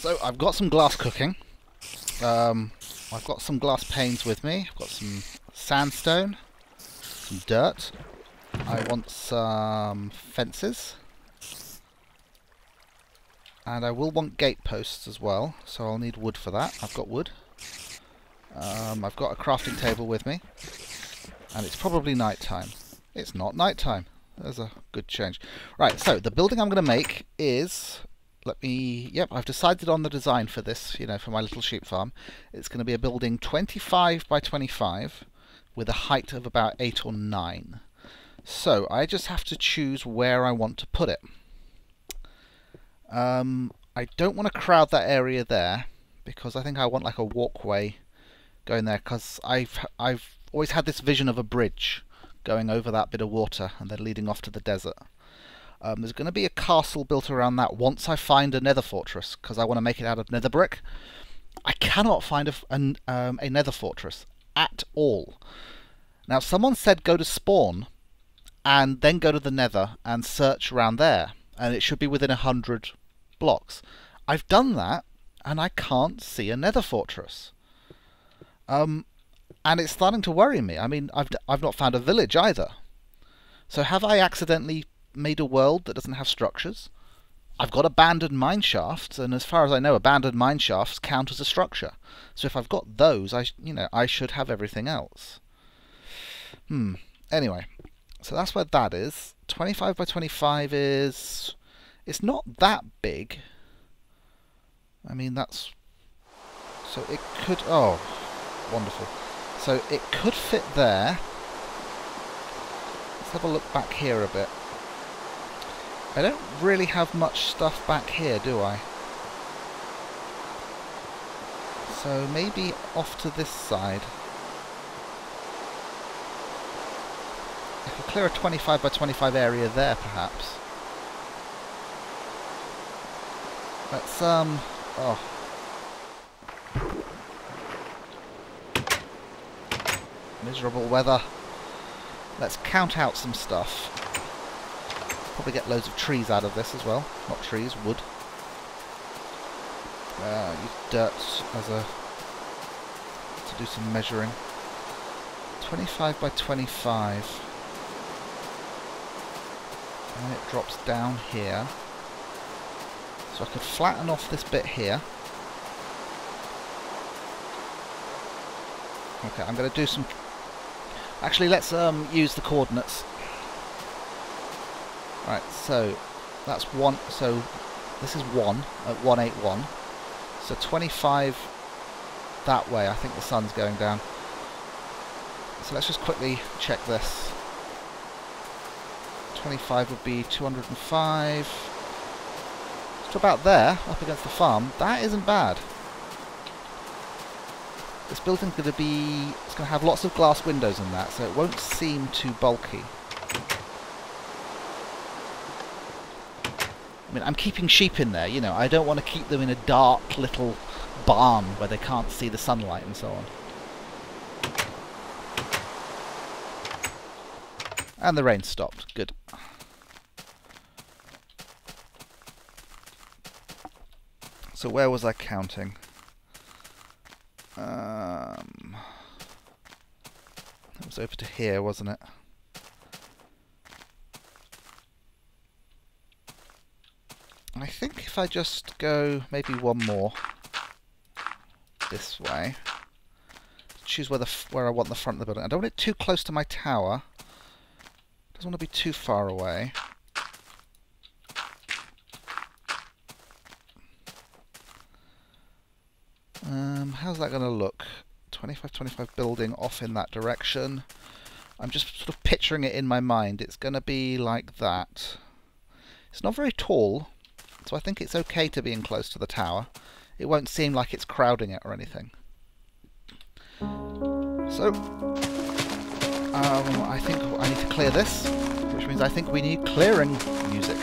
So I've got some glass cooking. I've got some glass panes with me. I've got some sandstone, some dirt. I want some fences. And I will want gate posts as well, so I'll need wood for that. I've got wood. I've got a crafting table with me. And it's probably night time. It's not night time. There's a good change. Right, so the building I'm going to make is... Yep, I've decided on the design for this, for my little sheep farm. It's going to be a building 25 by 25 with a height of about 8 or 9. So I just have to choose where I want to put it. I don't want to crowd that area there because I think I want like a walkway going there, because I've always had this vision of a bridge going over that bit of water and then leading off to the desert. There's going to be a castle built around that once I find a nether fortress, because I want to make it out of nether brick. I cannot find a nether fortress at all. Now, someone said go to spawn and then go to the nether and search around there, and it should be within 100 blocks. I've done that and I can't see a nether fortress. And it's starting to worry me. I mean, I've not found a village either. So have I accidentally made a world that doesn't have structures? I've got abandoned mine shafts, and as far as I know, abandoned mine shafts count as a structure. So if I've got those, I should have everything else. Anyway, so that's where that is. 25 by 25 is... It's not that big. I mean, that's... So it could... Oh, wonderful. So it could fit there. Let's have a look back here a bit. I don't really have much stuff back here, do I? So maybe off to this side. I could clear a 25 by 25 area there, perhaps. Let's, oh. Miserable weather. Let's count out some stuff. Probably get loads of trees out of this as well. Not trees, wood. Use dirt to do some measuring. 25 by 25. And it drops down here. So I could flatten off this bit here. Okay, I'm going to do some... Actually, let's use the coordinates. Right, so that's 1. So this is 1 at 181. So 25 that way. I think the sun's going down. So let's just quickly check this. 25 would be 205. It's about there, up against the farm. That isn't bad. This building's going to be... It's going to have lots of glass windows in that, so it won't seem too bulky. I mean, I'm keeping sheep in there, I don't want to keep them in a dark little barn where they can't see the sunlight and so on. And the rain stopped. Good. So where was I counting? It was over to here, wasn't it? I think if I just go maybe one more this way, choose where I want the front of the building. I don't want it too close to my tower. Doesn't want to be too far away. How's that going to look? 25-25 building off in that direction. I'm just sort of picturing it in my mind. It's going to be like that. It's not very tall, so I think it's okay to be in close to the tower. It won't seem like it's crowding it or anything. So, I think I need to clear this, which means I think we need clearing music.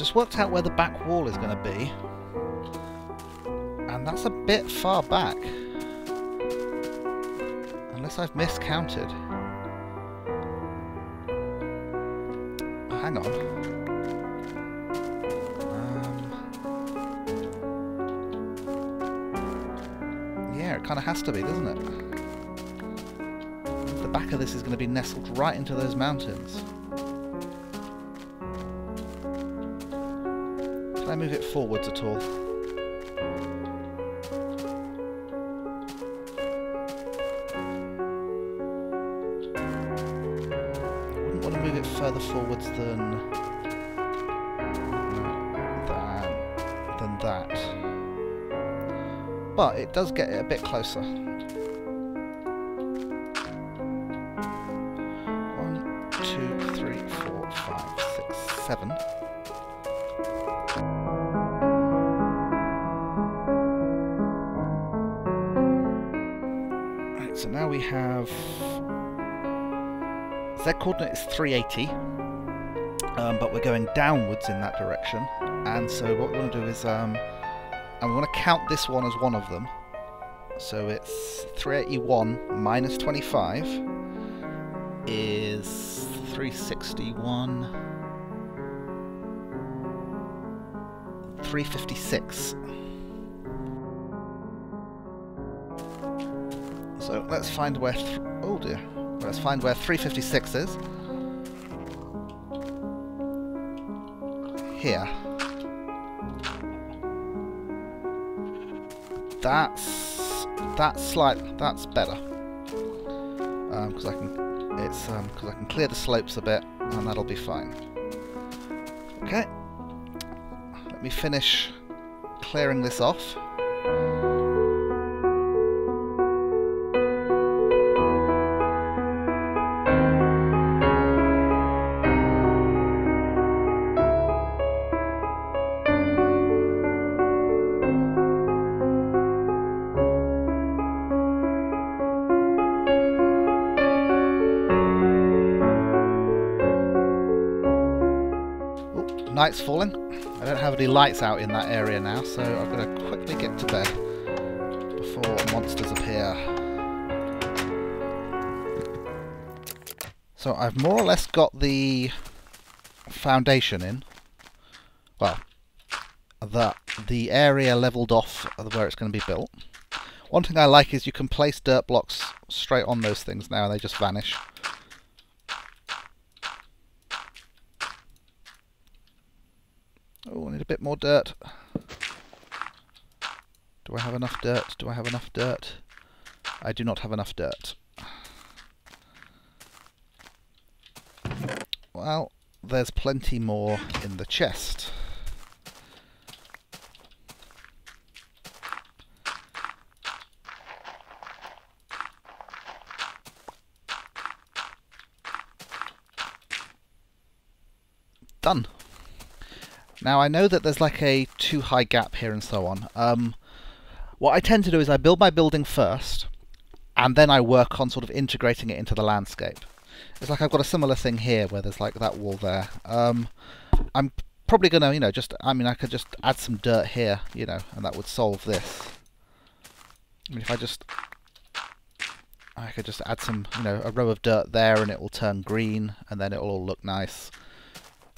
just worked out where the back wall is going to be, and that's a bit far back, unless I've miscounted. Hang on. Yeah, it kind of has to be, doesn't it? The back of this is going to be nestled right into those mountains. Can I move it forwards at all? I wouldn't want to move it further forwards than that. But it does get it a bit closer. 1, 2, 3, 4, 5, 6, 7. Right, so now we have Z coordinate is 380, but we're going downwards in that direction, and so what we want to do is and we want to count this one as one of them. So it's 381 minus 25 is 361, 356. So let's find where oh dear. Let's find where 356 is. Here. That's better. Because I can clear the slopes a bit, and that'll be fine. Okay. Let me finish clearing this off. Night's falling. I don't have any lights out in that area now, so I'm going to quickly get to bed before monsters appear. So I've more or less got the foundation in. Well, the area levelled off where it's going to be built. One thing I like is you can place dirt blocks straight on those things now and they just vanish. Oh, I need a bit more dirt. Do I have enough dirt? Do I have enough dirt? I do not have enough dirt. Well, there's plenty more in the chest. Done. Now I know that there's like a too high gap here and so on. What I tend to do is I build my building first, and then I work on sort of integrating it into the landscape. It's like I've got a similar thing here where there's like that wall there. I'm probably gonna, I could just add some dirt here, and that would solve this. I mean, if I could just add some, a row of dirt there, and it will turn green, and then it will all look nice.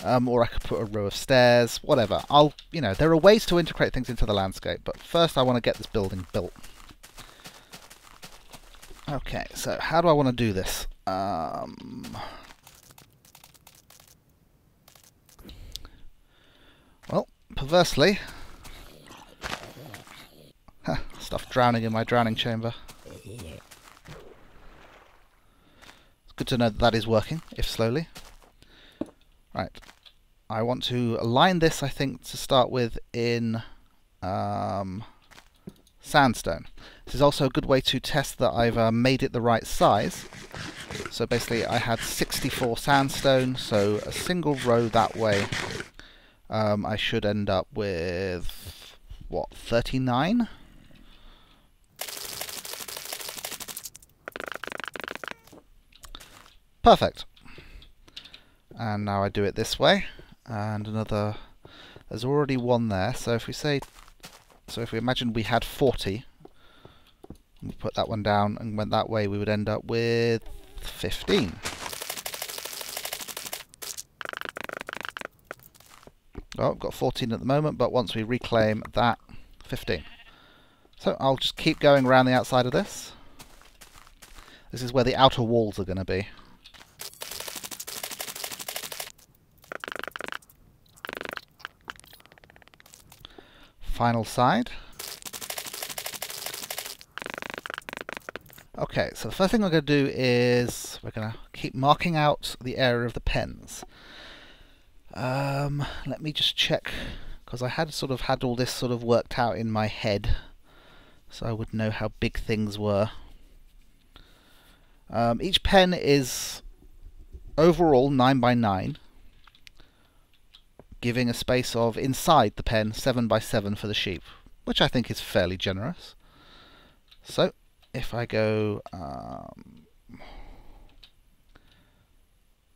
Or I could put a row of stairs, whatever. There are ways to integrate things into the landscape, but first I want to get this building built. Okay, so how do I want to do this? Well, perversely, stuff drowning in my drowning chamber. It's good to know that that is working, if slowly. Right, I want to align this, I think, to start with in sandstone. This is also a good way to test that I've made it the right size. So basically I had 64 sandstone, so a single row that way I should end up with, what, 39? Perfect. And now I do it this way, and another There's already one there, so if we say, so if we imagine we had 40, and we put that one down and went that way, we would end up with 15. Oh, I've got 14 at the moment, but once we reclaim that, 15. So I'll just keep going around the outside of this. This is where the outer walls are going to be. Final side. Okay, so the first thing we're going to do is we're going to keep marking out the area of the pens. Let me just check, because I had sort of had all this sort of worked out in my head, so I would know how big things were. Each pen is overall 9 by 9, giving a space of, inside the pen, 7 by 7 for the sheep, which I think is fairly generous. So if I go,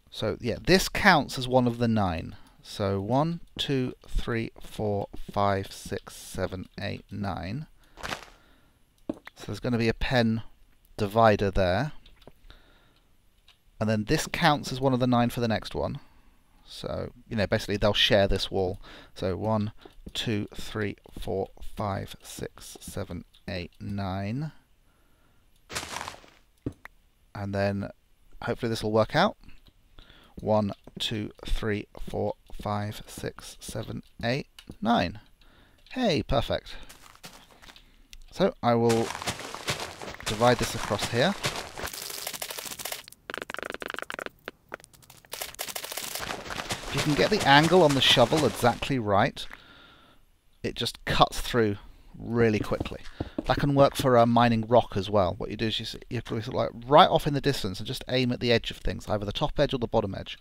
so yeah, this counts as one of the 9. So 1, 2, 3, 4, 5, 6, 7, 8, 9. So there's going to be a pen divider there. And then this counts as one of the 9 for the next one. So, you know, basically they'll share this wall. So 1, 2, 3, 4, 5, 6, 7, 8, 9. And then hopefully this will work out. 1, 2, 3, 4, 5, 6, 7, 8, 9. Hey, perfect. So I will divide this across here. If you can get the angle on the shovel exactly right, it just cuts through really quickly. That can work for mining rock as well. What you do is you have to sort of like right off in the distance and just aim at the edge of things, either the top edge or the bottom edge.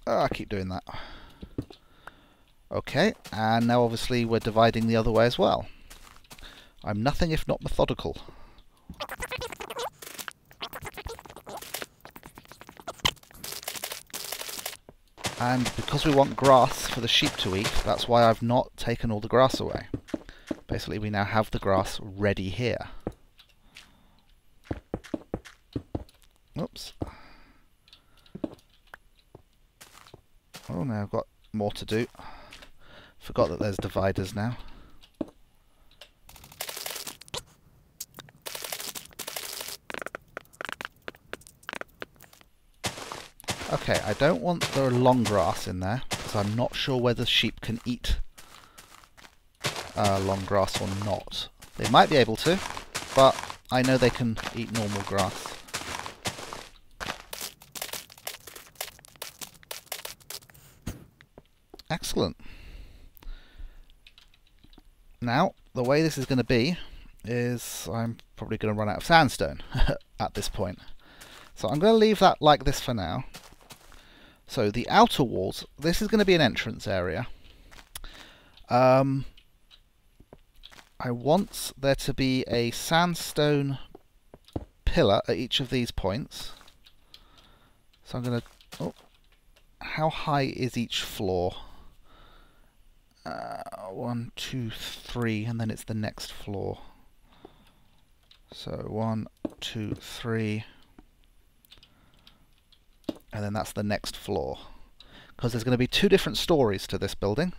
Oh, I keep doing that. Okay, and now obviously we're dividing the other way as well. I'm nothing if not methodical. And because we want grass for the sheep to eat, that's why I've not taken all the grass away. Basically, we now have the grass ready here. Oops. Oh, now I've got more to do. Forgot that there's dividers now. Okay, I don't want the long grass in there, because I'm not sure whether sheep can eat long grass or not. They might be able to, but I know they can eat normal grass. Excellent. Now, the way this is going to be is I'm probably going to run out of sandstone at this point. So I'm going to leave that like this for now. So the outer walls, this is going to be an entrance area. I want there to be a sandstone pillar at each of these points. So I'm going to... Oh, how high is each floor? 1, 2, 3, and then it's the next floor. So 1, 2, 3... and then that's the next floor, because there's going to be 2 different stories to this building.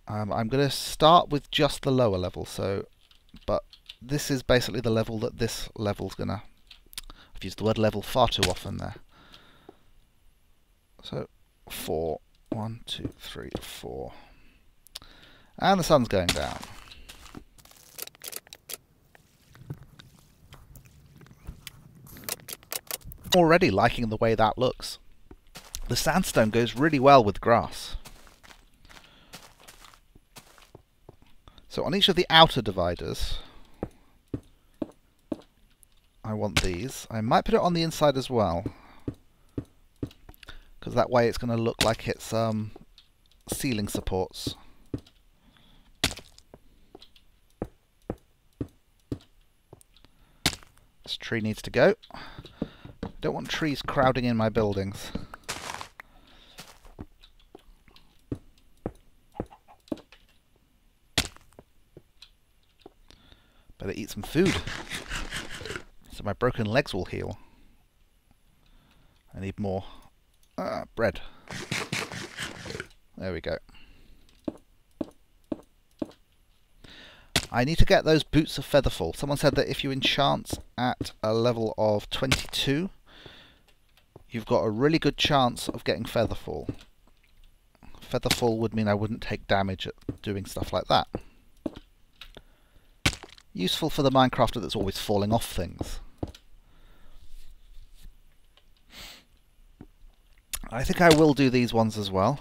I'm going to start with just the lower level, but this is basically the level that this level's going to... I've used the word level far too often there. So 4, 1, 2, 3, 4, and the sun's going down. Already liking the way that looks. The sandstone goes really well with grass. So on each of the outer dividers, I want these. I might put it on the inside as well, because that way it's going to look like it's ceiling supports. This tree needs to go. Don't want trees crowding in my buildings. Better eat some food so my broken legs will heal. I need more bread. There we go. I need to get those boots of Featherfall. Someone said that if you enchant at a level of 22, you've got a really good chance of getting Featherfall. Featherfall would mean I wouldn't take damage at doing stuff like that. Useful for the Minecrafter that's always falling off things. I think I will do these ones as well.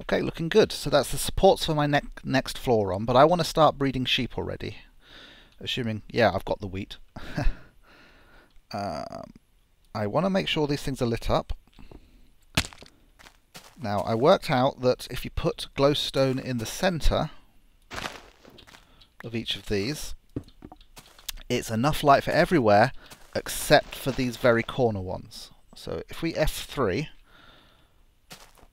Okay, looking good. So that's the supports for my next floor on, but I want to start breeding sheep already. Assuming, yeah, I've got the wheat. I want to make sure these things are lit up. Now, I worked out that if you put glowstone in the centre of each of these, it's enough light for everywhere except for these very corner ones. So if we F3,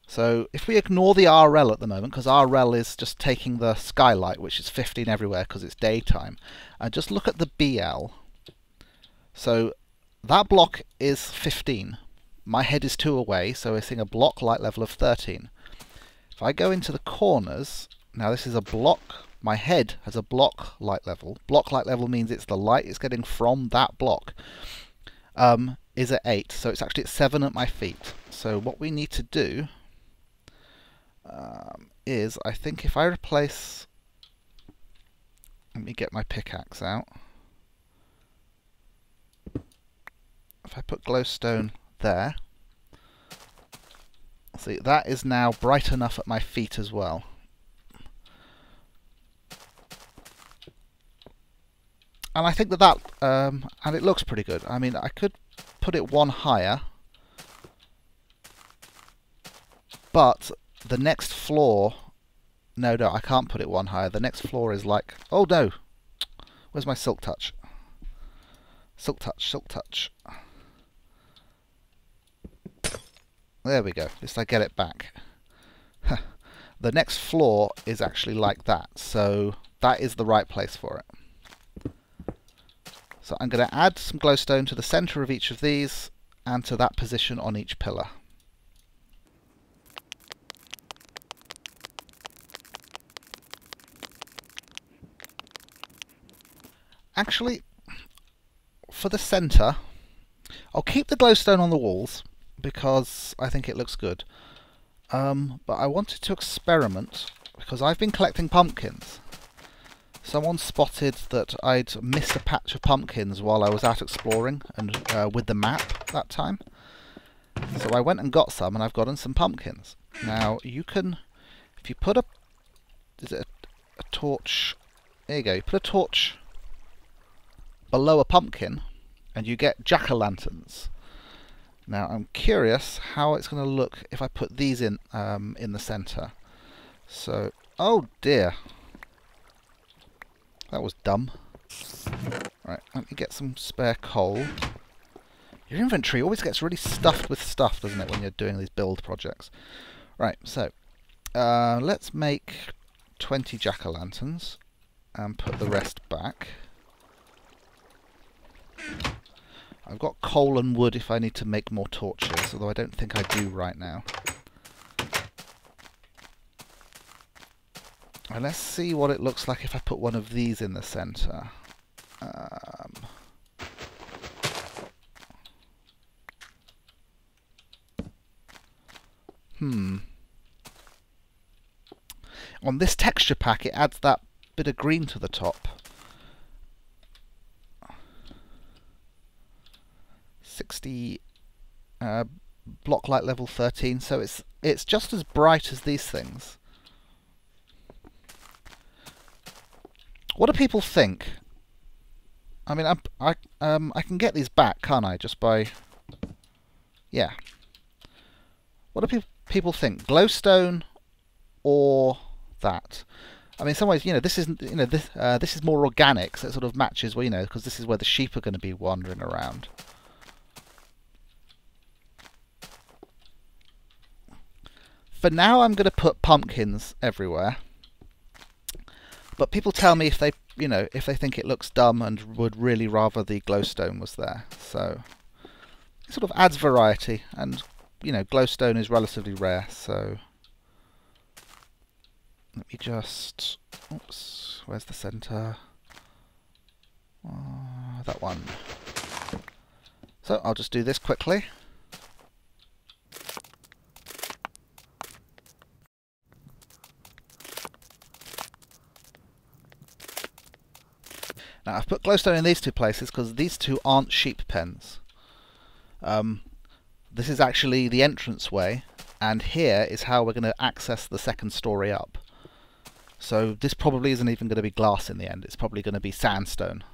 so if we ignore the RL at the moment, because RL is just taking the skylight, which is 15 everywhere because it's daytime, and just look at the BL. So that block is 15. My head is 2 away, so we're seeing a block light level of 13. If I go into the corners, now this is a block, my head has a block light level. Block light level means it's the light it's getting from that block. Is at 8, so it's actually at 7 at my feet. So what we need to do is, I think if I replace, let me get my pickaxe out. If I put glowstone there, see, that is now bright enough at my feet as well. And I think that and it looks pretty good. I mean, I could put it one higher, but the next floor, no, I can't put it one higher. The next floor is like, oh no, where's my silk touch? Silk touch, silk touch. There we go. At least I get it back. The next floor is actually like that, so that is the right place for it. So I'm going to add some glowstone to the centre of each of these and to that position on each pillar. Actually, for the centre, I'll keep the glowstone on the walls because I think it looks good. But I wanted to experiment because I've been collecting pumpkins. Someone spotted that I'd missed a patch of pumpkins while I was out exploring and with the map that time. So I went and got some, and I've gotten some pumpkins. Now you can, if you put a torch, there you go, you put a torch below a pumpkin and you get jack-o'-lanterns. Now I'm curious how it's going to look if I put these in the centre. So, oh dear. That was dumb. Right, let me get some spare coal. Your inventory always gets really stuffed with stuff, doesn't it, when you're doing these build projects. Right, so let's make 20 jack-o'-lanterns and put the rest back. I've got coal and wood if I need to make more torches, although I don't think I do right now. And let's see what it looks like if I put one of these in the centre. On this texture pack, it adds that bit of green to the top. 60 block light level 13, so it's just as bright as these things. What do people think? I mean, I can get these back, can't I? Just by, yeah. What do people think? Glowstone or that? I mean, in some ways, this isn't, this is more organic, so it sort of matches, well, because this is where the sheep are going to be wandering around. For now, I'm going to put pumpkins everywhere. But people tell me if they, if they think it looks dumb and would really rather the glowstone was there. So it sort of adds variety, and glowstone is relatively rare. So let me just, oops, where's the center? That one. So I'll just do this quickly. Now I've put glowstone in these two places because these two aren't sheep pens. This is actually the entranceway, and here is how we're going to access the second story up. So this probably isn't even going to be glass in the end, it's probably going to be sandstone.